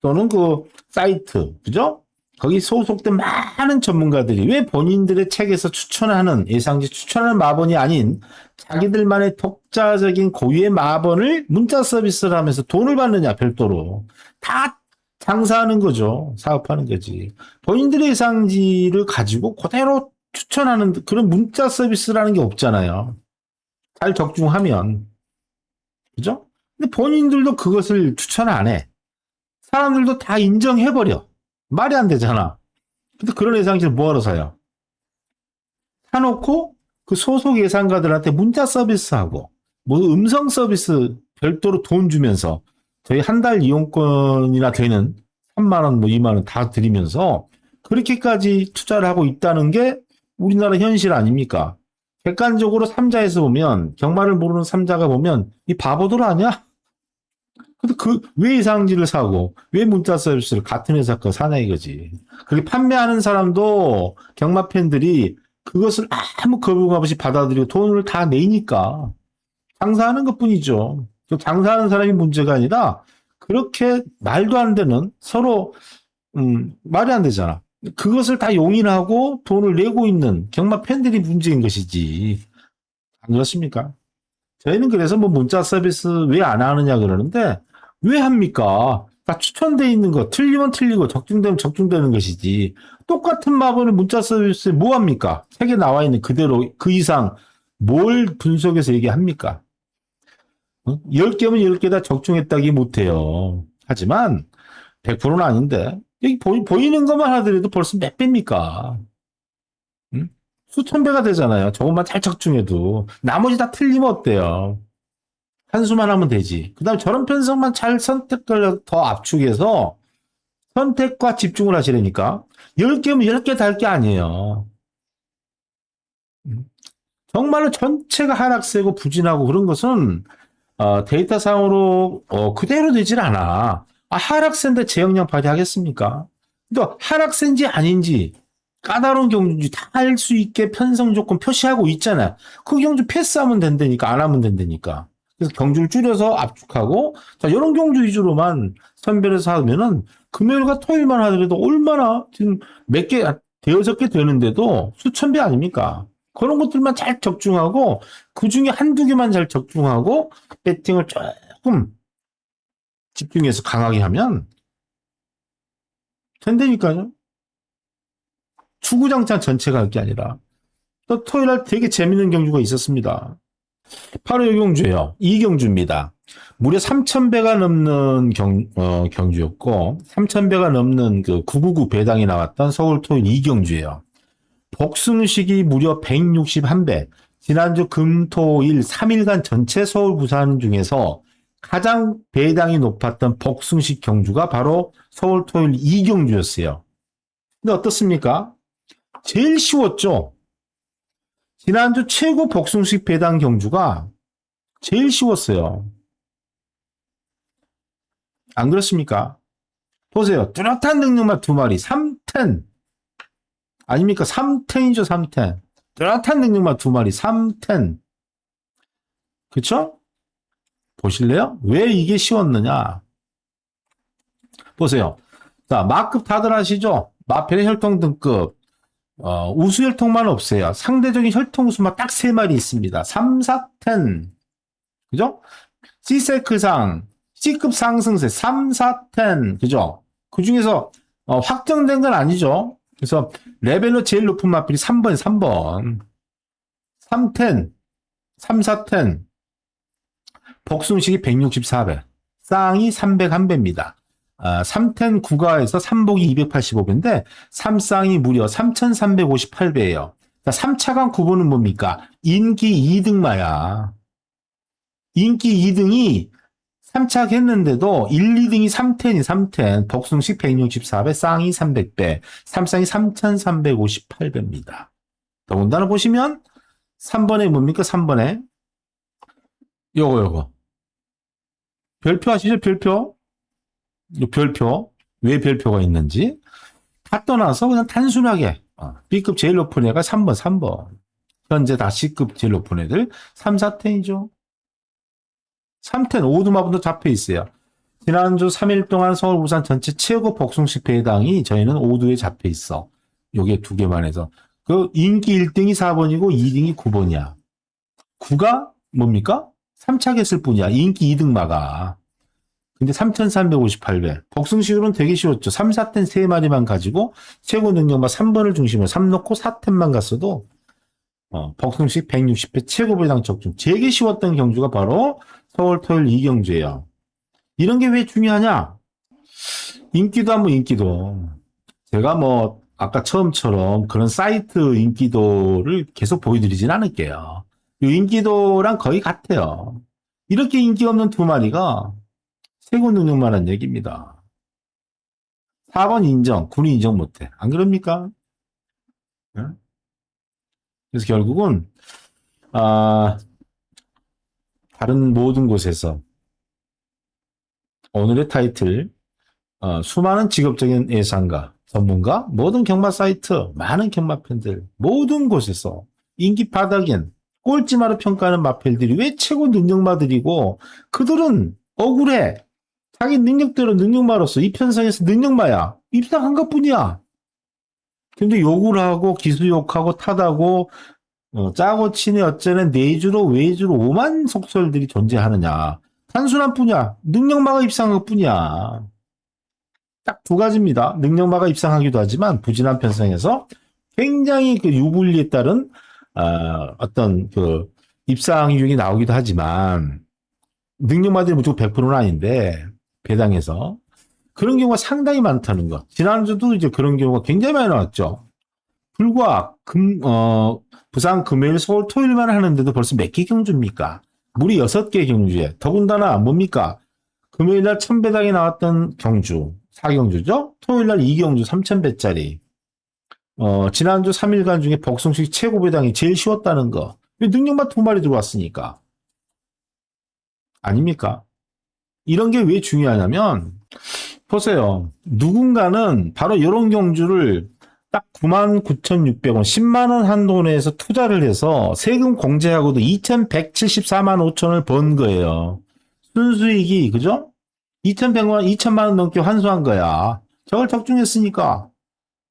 또는 그 사이트, 그죠? 거기 소속된 많은 전문가들이 왜 본인들의 책에서 추천하는 예상지 추천하는 마번이 아닌 자기들만의 독자적인 고유의 마번을 문자 서비스를 하면서 돈을 받느냐 별도로 다 장사하는 거죠. 사업하는 거지. 본인들의 예상지를 가지고 그대로 추천하는 그런 문자 서비스라는 게 없잖아요. 잘 적중하면. 그죠? 근데 본인들도 그것을 추천 안 해. 사람들도 다 인정해버려. 말이 안 되잖아. 근데 그런 예상지를 뭐하러 사요? 사놓고 그 소속 예상가들한테 문자 서비스하고 뭐 음성 서비스 별도로 돈 주면서 저희 한 달 이용권이나 되는 3만 원, 뭐 2만 원 다 드리면서 그렇게까지 투자를 하고 있다는 게 우리나라 현실 아닙니까? 객관적으로 삼자에서 보면 경마를 모르는 삼자가 보면 이 바보들 아니야? 근데 왜 이상지를 사고, 왜 문자 서비스를 같은 회사 거 사냐 이거지. 그렇게 판매하는 사람도 경마 팬들이 그것을 아무 거부감 없이 받아들이고 돈을 다 내니까 장사하는 것 뿐이죠. 장사하는 사람이 문제가 아니라 그렇게 말도 안 되는 서로, 말이 안 되잖아. 그것을 다 용인하고 돈을 내고 있는 경마 팬들이 문제인 것이지. 안 그렇습니까? 저희는 그래서 뭐 문자 서비스 왜 안 하느냐 그러는데 왜 합니까? 다 추천돼 있는 거 틀리면 틀리고 적중되면 적중되는 것이지. 똑같은 마블을 문자 서비스에 뭐 합니까? 책에 나와 있는 그대로 그 이상 뭘 분석해서 얘기합니까? 10개면 10개 다 적중했다기 못해요. 하지만 100%는 아닌데 여기 보이는 것만 하더라도 벌써 몇 배입니까? 응? 수천 배가 되잖아요. 저것만 잘 적중해도. 나머지 다 틀리면 어때요? 한 수만 하면 되지. 그 다음에 저런 편성만 잘 선택을 더 압축해서 선택과 집중을 하시려니까 10개면 10개 달 게 아니에요. 정말로 전체가 하락세고 부진하고 그런 것은 데이터상으로 그대로 되질 않아. 하락세인데 재영량 발휘하겠습니까? 또 하락세인지 아닌지 까다로운 경주인지 다 알 수 있게 편성 조건 표시하고 있잖아. 그 경주 패스하면 된다니까 안 하면 된다니까. 그래서 경주를 줄여서 압축하고 자 이런 경주 위주로만 선별해서 하면은 금요일과 토요일만 하더라도 얼마나 지금 몇 개, 대여섯 개 되는데도 수천 배 아닙니까? 그런 것들만 잘 적중하고 그 중에 한두 개만 잘 적중하고 배팅을 조금 집중해서 강하게 하면 된다니까요. 주구장창 전체가 할 게 아니라 또 토요일 날 되게 재밌는 경주가 있었습니다. 바로 이 경주예요. 이 경주입니다. 무려 3,000배가 넘는 경주였고, 3,000배가 넘는 그 999 배당이 나왔던 서울 토요일 이경주예요. 복승식이 무려 161배. 지난주 금, 토, 일 3일간 전체 서울, 부산 중에서 가장 배당이 높았던 복승식 경주가 바로 서울, 토요일 이경주였어요. 근데 어떻습니까? 제일 쉬웠죠? 지난주 최고 복승식 배당 경주가 제일 쉬웠어요. 안 그렇습니까? 보세요. 뚜렷한 능력만 두 마리. 3텐. 아닙니까? 3텐이죠, 3텐. 뚜렷한 능력만 두 마리. 3텐. 그쵸? 보실래요? 왜 이게 쉬웠느냐? 보세요. 자, 마급 다들 아시죠? 마펠의 혈통 등급. 우수 혈통만 없어요. 상대적인 혈통 우수만 딱 3마리 있습니다. 3, 4텐. 그죠? C세크상, C급 상승세, 3, 4텐. 그죠? 그 중에서, 확정된 건 아니죠. 그래서, 레벨로 제일 높은 마필이 3번, 3번. 3텐, 3, 4텐. 복순식이 164배. 쌍이 301배입니다. 3텐 구가에서 3복이 285배인데, 3쌍이 무려 3,358배예요. 3차관 구분은 뭡니까? 인기 2등마야. 인기 2등이 3착 했는데도 1, 2등이 3텐이 3텐, 복숭식 164배, 쌍이 300배, 3쌍이 3,358배입니다. 더군다나 보시면 3번에 뭡니까? 3번에 요거 별표 아시죠? 별표? 요 별표. 왜 별표가 있는지 다 떠나서 그냥 단순하게 B급 제일 높은 애가 3번. 현재 다 C급 제일 높은 애들 3, 4텐이죠. 3텐 오두마분도 잡혀 있어요. 지난주 3일 동안 서울, 부산 전체 최고 복숭식 배당이 저희는 오두에 잡혀 있어. 요게 두 개만 해서. 그 인기 1등이 4번이고 2등이 9번이야. 9가 뭡니까? 3착 했을 뿐이야. 인기 2등마가. 근데 3,358배. 복숭식으로는 되게 쉬웠죠. 3, 4텐 3마리만 가지고 최고 능력마 3번을 중심으로 3 넣고 4텐만 갔어도 복숭식 160배 최고 배당 적중. 되게 쉬웠던 경주가 바로 서울 토요일 이경주예요. 이런 게 왜 중요하냐? 인기도 한번 인기도. 제가 뭐 아까 처음처럼 그런 사이트 인기도를 계속 보여드리진 않을게요. 이 인기도랑 거의 같아요. 이렇게 인기 없는 두 마리가 최고 능력만한 얘기입니다. 4번 인정, 9는 인정 못해. 안 그럽니까? 그래서 결국은 다른 모든 곳에서 오늘의 타이틀 수많은 직업적인 예상가, 전문가, 모든 경마 사이트, 많은 경마 팬들 모든 곳에서 인기 바닥인 꼴찌마로 평가하는 마필들이 왜 최고 능력마들이고 그들은 억울해. 자기 능력대로 능력마로서 이 편성에서 능력마야. 입상한 것뿐이야. 근데 욕을 하고 기수욕하고 탓하고 짜고 치네 어쩌네 내주로 외주로 오만 속설들이 존재하느냐. 단순한 뿐이야. 능력마가 입상한 것뿐이야. 딱 두 가지입니다. 능력마가 입상하기도 하지만 부진한 편성에서 굉장히 그 유불리에 따른 어떤 그 입상률이 나오기도 하지만 능력마들이 무조건 100%는 아닌데 배당에서 그런 경우가 상당히 많다는 거. 지난주도 이제 그런 경우가 굉장히 많이 나왔죠. 불과 부산 금요일 서울 토요일만 하는데도 벌써 몇 개 경주입니까? 무려 6개 경주에 더군다나 뭡니까? 금요일날 1000배당이 나왔던 경주 4경주죠? 토요일날 2경주 3000배짜리 지난주 3일간 중에 복숭식 최고 배당이 제일 쉬웠다는 거. 능력만 2마리 들어왔으니까. 아닙니까? 이런 게 왜 중요하냐면 보세요. 누군가는 바로 이런 경주를 딱 99,600원, 10만 원 한도 내에서 투자를 해서 세금 공제하고도 2,174만 5천을 번 거예요. 순수익이 그죠? 2,100만 원 넘게 환수한 거야. 저걸 적중했으니까.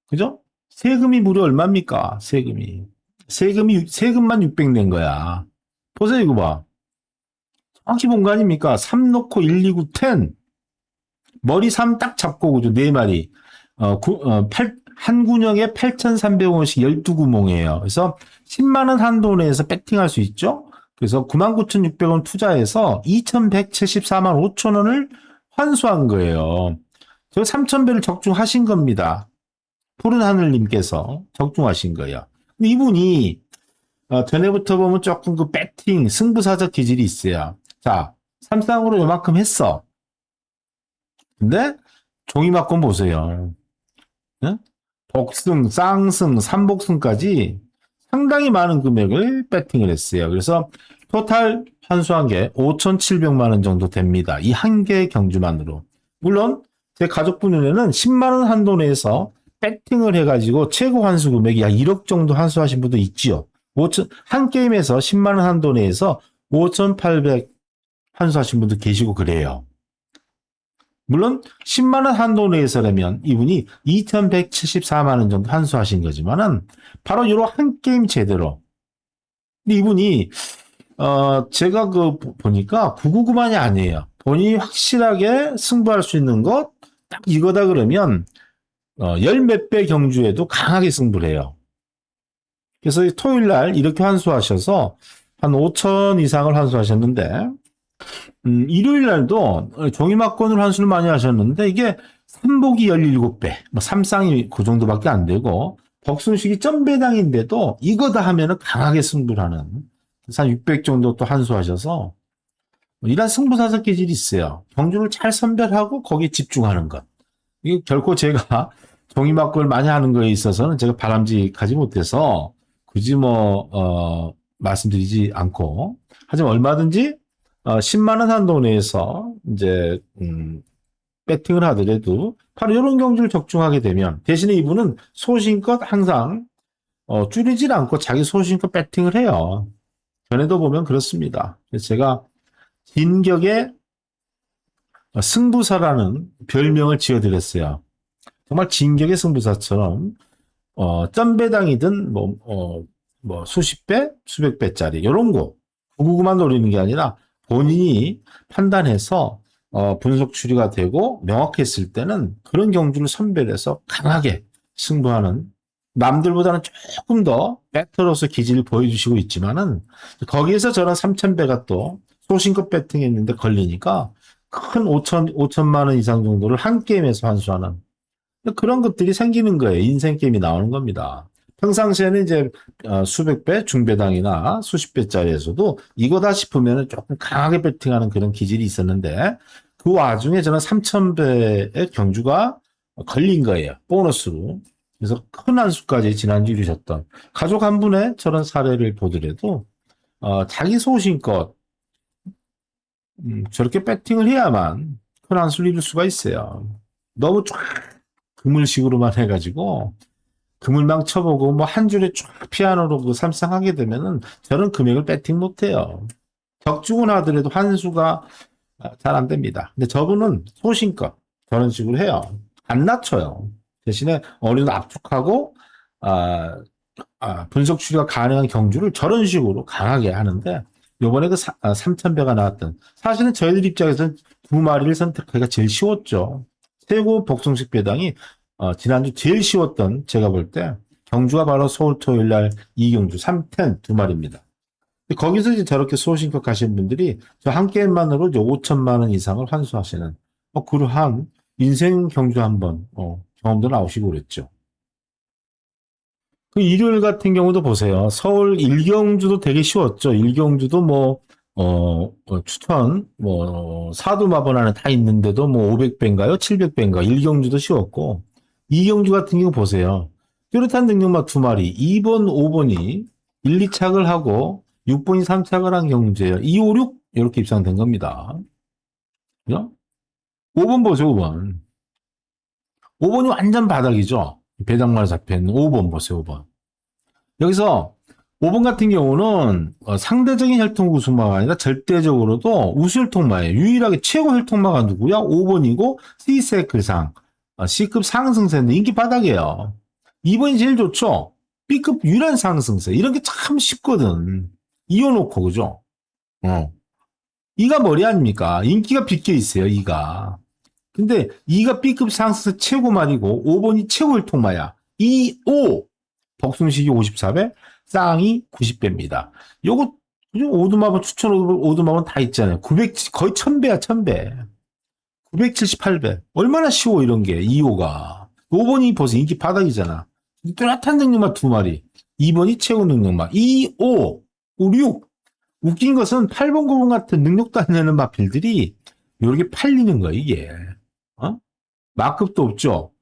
그죠? 세금이 무려 얼마입니까? 세금만 600 낸 거야. 보세요, 이거 봐. 정확히 본 거 아닙니까? 3 넣고 1, 2, 9, 10. 머리 3 딱 잡고, 그죠? 4마리. 한 군역에 8,300원씩 12구멍이에요. 그래서 10만원 한도 내에서 배팅할 수 있죠? 그래서 99,600원 투자해서 2,174만 5천 원을 환수한 거예요. 저 3,000배를 적중하신 겁니다. 푸른 하늘님께서 적중하신 거예요. 근데 이분이 전에부터 보면 조금 그 배팅, 승부사적 기질이 있어요. 자, 삼쌍으로 요만큼 했어. 근데 종이만큼 보세요. 응? 복승, 쌍승, 삼복승까지 상당히 많은 금액을 배팅을 했어요. 그래서 토탈 환수한 게 5,700만 원 정도 됩니다. 이 한 개의 경주만으로. 물론 제 가족분 눈에는 10만 원 한도 내에서 배팅을 해가지고 최고 환수 금액이 약 1억 정도 환수하신 분도 있지요. 5천, 한 게임에서 10만 원 한도 내에서 5,800 환수하신 분도 계시고 그래요. 물론 10만 원 한도 내에서라면 이분이 2,174만 원 정도 환수하신 거지만은 바로 이런 한 게임 제대로. 근데 이분이 제가 보니까 999만이 아니에요. 본인이 확실하게 승부할 수 있는 것 딱 이거다 그러면 열 몇 배 경주에도 강하게 승부를 해요. 그래서 토요일 날 이렇게 환수하셔서 한 5천 이상을 환수하셨는데 일요일 날도 종이막권으로 환수를 많이 하셨는데 이게 삼복이 17배, 뭐 삼쌍이 그 정도밖에 안 되고 덕순식이 점배당인데도 이거다 하면은 강하게 승부를 하는 한 600 정도 또 환수하셔서 이런 승부사적 기질이 있어요. 경주를 잘 선별하고 거기에 집중하는 것. 이게 결코 제가 종이막권을 많이 하는 거에 있어서는 제가 바람직하지 못해서 굳이 말씀드리지 않고 하지만 얼마든지 10만 원 한도 내에서 이제 배팅을 하더라도 바로 이런 경주를 적중하게 되면 대신에 이분은 소신껏 항상 줄이질 않고 자기 소신껏 배팅을 해요. 전에도 보면 그렇습니다. 그래서 제가 진격의 승부사라는 별명을 지어드렸어요. 정말 진격의 승부사처럼 점배당이든 수십 배, 수백 배짜리 이런 거 999만 노리는 게 아니라 본인이 판단해서 분석 추리가 되고 명확했을 때는 그런 경주를 선별해서 강하게 승부하는 남들보다는 조금 더 배터로서 기질을 보여주시고 있지만은 거기에서 저는 3,000배가 또 소신껏 배팅했는데 걸리니까 큰 5천만 원 이상 정도를 한 게임에서 환수하는 그런 것들이 생기는 거예요. 인생 게임이 나오는 겁니다. 평상시에는 이제 수백 배, 중배당이나 수십 배짜리에서도 이거다 싶으면 조금 강하게 배팅하는 그런 기질이 있었는데 그 와중에 저는 3,000배의 경주가 걸린 거예요. 보너스로. 그래서 큰 한 수까지 지난주 이루셨던 가족 한 분의 저런 사례를 보더라도 자기 소신껏 저렇게 배팅을 해야만 큰 한 수를 이룰 수가 있어요. 너무 쫙 그물식으로만 해가지고 그물망 쳐보고 뭐 한 줄에 쫙 피아노로 그 삼상하게 되면은 저런 금액을 배팅 못해요. 적중은 하더라도 환수가 잘 안 됩니다. 근데 저분은 소신껏 저런 식으로 해요. 안 낮춰요. 대신에 어느 정도 압축하고 분석 추리가 가능한 경주를 저런 식으로 강하게 하는데 요번에 그 3,000배가 나왔던 사실은 저희들 입장에서는 두 마리를 선택하기가 제일 쉬웠죠. 최고 복승식 배당이 지난주 제일 쉬웠던 제가 볼 때 경주가 바로 서울 토요일 날 이경주 3텐 두 마리입니다. 거기서 이제 저렇게 소신껏 가신 분들이 저 한 게임만으로 이제 5천만 원 이상을 환수하시는 그러한 인생 경주 한번 경험도 나오시고 그랬죠. 그 일요일 같은 경우도 보세요. 서울 1경주도 되게 쉬웠죠. 1경주도 추천, 사두마번 안에 다 있는데도 500배인가요? 700배인가? 1경주도 쉬웠고, 2경주 같은 경우 보세요. 뚜렷한 능력마 두 마리, 2번, 5번이 1, 2착을 하고, 6번이 3착을 한 경주예요. 2, 5, 6? 이렇게 입상된 겁니다. 그죠? 5번 보세요, 5번. 5번이 완전 바닥이죠. 배당만 잡혀있는 5번 보세요, 5번. 여기서 5번 같은 경우는 상대적인 혈통 우승마가 아니라 절대적으로도 우수 혈통마예요. 유일하게 최고 혈통마가 누구야? 5번이고 C세클상, C급 상승세인데 인기 바닥이에요. 2번이 제일 좋죠? B급 유일한 상승세. 이런 게 참 쉽거든. 이어놓고 그죠? E가 머리 아닙니까? 인기가 빗겨 있어요, E가. 근데 2가 B급 상승세 최고 말이고 5번이 최고 혈통마야. 2, 5. 복숭식이 54배, 쌍이 90배입니다. 요거 그죠? 오두마법, 추천 오두마법 다 있잖아요. 900, 거의 1000배야, 1000배. 978배. 얼마나 쉬워, 이런 게, 2호가. 5번이 벌써 인기 바닥이잖아. 뚜렷한 능력만 두 마리. 2번이 최고 능력만. 2, 5, 5, 6. 웃긴 것은 8번, 9번 같은 능력도 안 되는 마필들이 이렇게 팔리는 거야, 이게. 어? 마급도 없죠.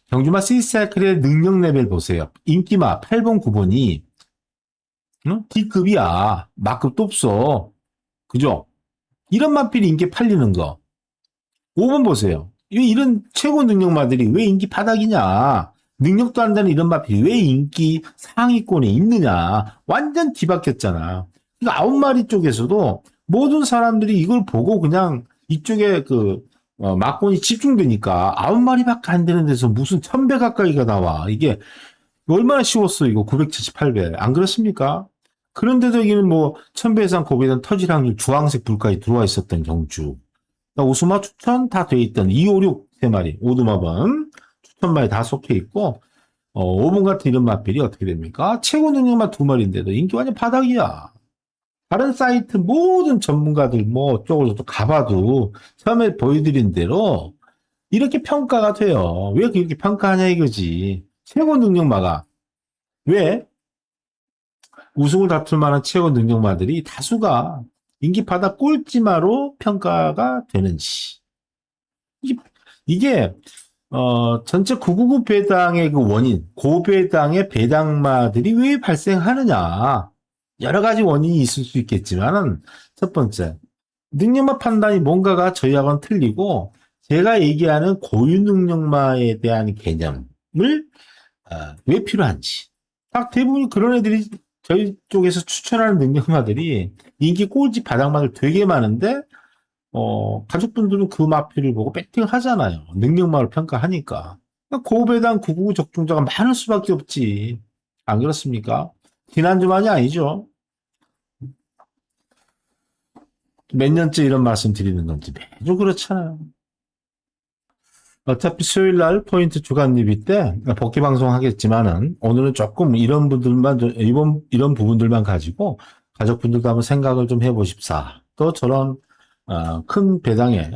경주마 C사이클의 능력 레벨 보세요. 인기마 8번, 9번이 D급이야. 마급도 없어. 그죠? 이런 마필이 인기 팔리는 거. 5번 보세요. 이런 최고 능력마들이 왜 인기 바닥이냐? 능력도 안 되는 이런 마필이 왜 인기 상위권에 있느냐? 완전 뒤바뀌었잖아. 그러니까 9마리 쪽에서도 모든 사람들이 이걸 보고 그냥 이쪽에 막권이 집중되니까 9마리밖에 안 되는 데서 무슨 1000배 가까이가 나와. 이게 얼마나 쉬웠어, 이거 978배. 안 그렇습니까? 그런데도 여기는 뭐 1000배 이상 고배된 터질 확률 주황색 불까지 들어와 있었던 경주. 오수마 추천 다 돼 있던 256 3마리, 오두마번 추천마에 다 속해 있고, 5번 같은 이런 마필이 어떻게 됩니까? 최고 능력만 2마리인데도 인기 완전 바닥이야. 다른 사이트 모든 전문가들 뭐 쪽으로 또 가봐도 처음에 보여드린 대로 이렇게 평가가 돼요. 왜 그렇게 평가하냐 이거지. 최고 능력마가 왜 우승을 다툴 만한 최고 능력마들이 다수가 인기바닥 꼴찌마로 평가가 되는지. 이게 전체 999 배당의 그 원인, 고배당의 배당마들이 왜 발생하느냐. 여러 가지 원인이 있을 수 있겠지만은, 첫 번째, 능력마 판단이 뭔가가 저희하고는 틀리고, 제가 얘기하는 고유 능력마에 대한 개념을 왜 필요한지. 딱 대부분 그런 애들이 저희 쪽에서 추천하는 능력마들이 인기 꼴찌 바닥마들 되게 많은데, 가족분들은 그 마필을 보고 배팅을 하잖아요. 능력마를 평가하니까. 고배당 999 적중자가 많을 수밖에 없지. 안 그렇습니까? 지난주만이 아니죠. 몇 년째 이런 말씀 드리는 건지 매주 그렇잖아요. 어차피 수요일 날 포인트 주간 리뷰 때 복귀 방송 하겠지만은 오늘은 조금 이런 분들만 이런 부분들만 가지고 가족분들도 한번 생각을 좀 해보십사. 또 저런 큰 배당에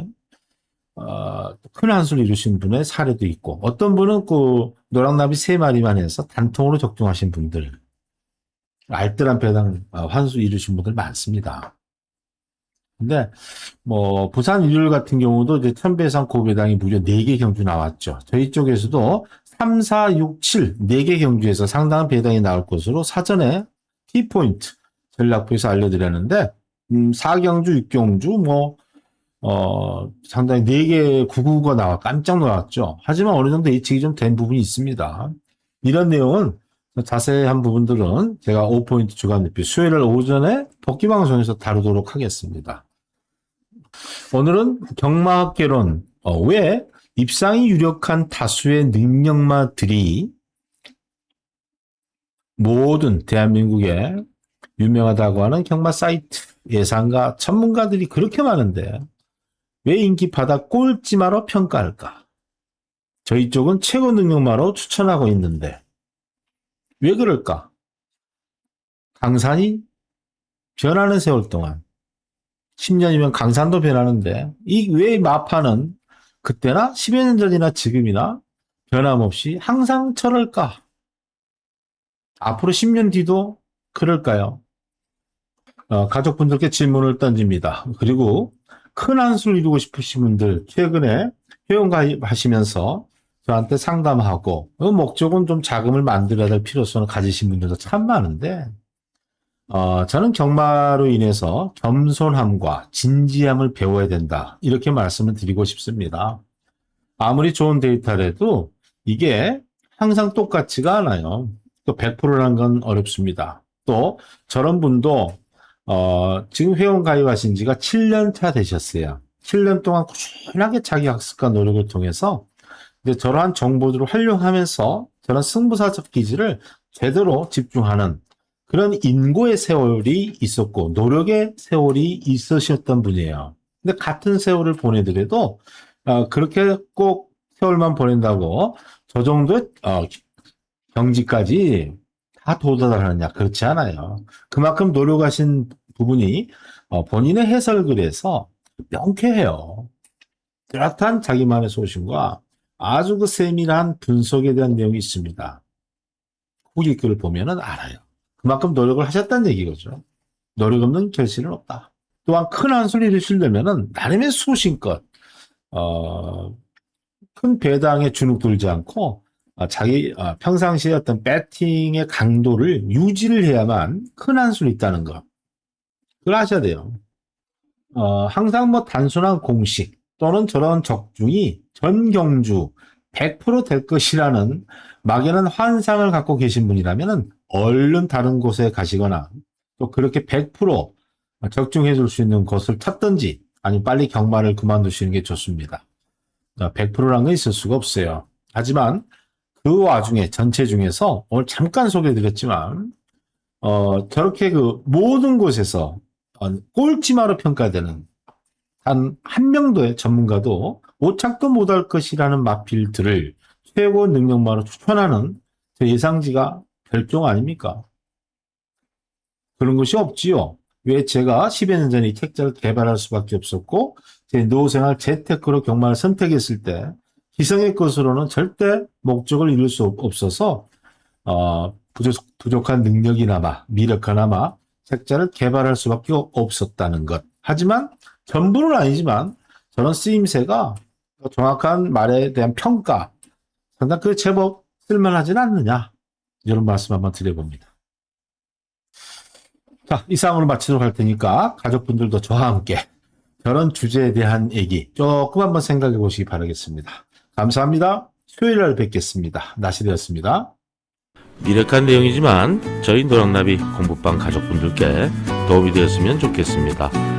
큰 한수를 이루신 분의 사례도 있고 어떤 분은 그 노랑나비 3마리만 해서 단통으로 적중하신 분들 알뜰한 배당 환수 이루신 분들 많습니다. 근데 뭐 부산 일요일 같은 경우도 이제 1000배 이상 고배당이 무려 4개 경주 나왔죠. 저희 쪽에서도 3, 4, 6, 7 4개 경주에서 상당한 배당이 나올 것으로 사전에 T포인트 전략부에서 알려드렸는데 4경주, 6경주 상당히 4개 999가 나와 깜짝 놀랐죠. 하지만 어느 정도 예측이 좀 된 부분이 있습니다. 이런 내용은 자세한 부분들은 제가 5포인트 주간 리뷰 수요일 오전에 복귀 방송에서 다루도록 하겠습니다. 오늘은 경마학개론, 왜 입상이 유력한 다수의 능력마들이 모든 대한민국에 유명하다고 하는 경마 사이트, 예상가, 전문가들이 그렇게 많은데 왜 인기 바닥 꼴찌마로 평가할까? 저희 쪽은 최고 능력마로 추천하고 있는데 왜 그럴까? 강산이 변하는 세월 동안 10년이면 강산도 변하는데 이 왜 마파는 그때나 10여 년 전이나 지금이나 변함없이 항상 저럴까? 앞으로 10년 뒤도 그럴까요? 가족분들께 질문을 던집니다. 그리고 큰 한수를 이루고 싶으신 분들 최근에 회원가입하시면서 저한테 상담하고 목적은 좀 자금을 만들어야 될 필요성을 가지신 분들도 참 많은데 저는 경마로 인해서 겸손함과 진지함을 배워야 된다. 이렇게 말씀을 드리고 싶습니다. 아무리 좋은 데이터라도 이게 항상 똑같지가 않아요. 또 100%라는 건 어렵습니다. 또 저런 분도 지금 회원 가입하신 지가 7년 차 되셨어요. 7년 동안 꾸준하게 자기 학습과 노력을 통해서 이제 저러한 정보들을 활용하면서 저런 승부사적 기질을 제대로 집중하는 그런 인고의 세월이 있었고 노력의 세월이 있으셨던 분이에요. 근데 같은 세월을 보내더라도 그렇게 꼭 세월만 보낸다고 저 정도의 경지까지 다 도달하느냐? 그렇지 않아요. 그만큼 노력하신 부분이 본인의 해설글에서 명쾌해요. 뚜렷한 자기만의 소신과 아주 그 세밀한 분석에 대한 내용이 있습니다. 후기 글을 보면은 알아요. 그만큼 노력을 하셨다는 얘기거죠. 노력 없는 결실은 없다. 또한 큰 한수를 이루시려면은 나름의 소신껏 큰 배당에 주눅 들지 않고 자기 평상시에 어떤 배팅의 강도를 유지를 해야만 큰 한수를 있다는 거. 그걸 아셔야 돼요. 항상 뭐 단순한 공식 또는 저런 적중이 전 경주 100%될 것이라는 막연한 환상을 갖고 계신 분이라면 얼른 다른 곳에 가시거나 또 그렇게 100% 적중해 줄 수 있는 곳을 찾든지 아니면 빨리 경마를 그만두시는 게 좋습니다. 100%라는 건 있을 수가 없어요. 하지만 그 와중에 전체 중에서 오늘 잠깐 소개해 드렸지만 저렇게 그 모든 곳에서 꼴찌마로 평가되는 단 한 명도의 전문가도 오착도 못할 것이라는 마필들을 최고 능력마로 추천하는 제 예상지가 별종 아닙니까? 그런 것이 없지요. 왜 제가 10여 년 전에 이 책자를 개발할 수밖에 없었고 제 노후생활 재테크로 경마를 선택했을 때 기성의 것으로는 절대 목적을 이룰 수 없어서 부족한 능력이나마 미력하나마 책자를 개발할 수밖에 없었다는 것. 하지만 전부는 아니지만 저런 쓰임새가 정확한 말에 대한 평가 상당히 그 제법 쓸만하지는 않느냐 이런 말씀 한번 드려봅니다. 자, 이상으로 마치도록 할 테니까 가족분들도 저와 함께 저런 주제에 대한 얘기 조금 한번 생각해 보시기 바라겠습니다. 감사합니다. 수요일 날 뵙겠습니다. 나시되었습니다. 미력한 내용이지만 저희 노랑나비 공부방 가족분들께 도움이 되었으면 좋겠습니다.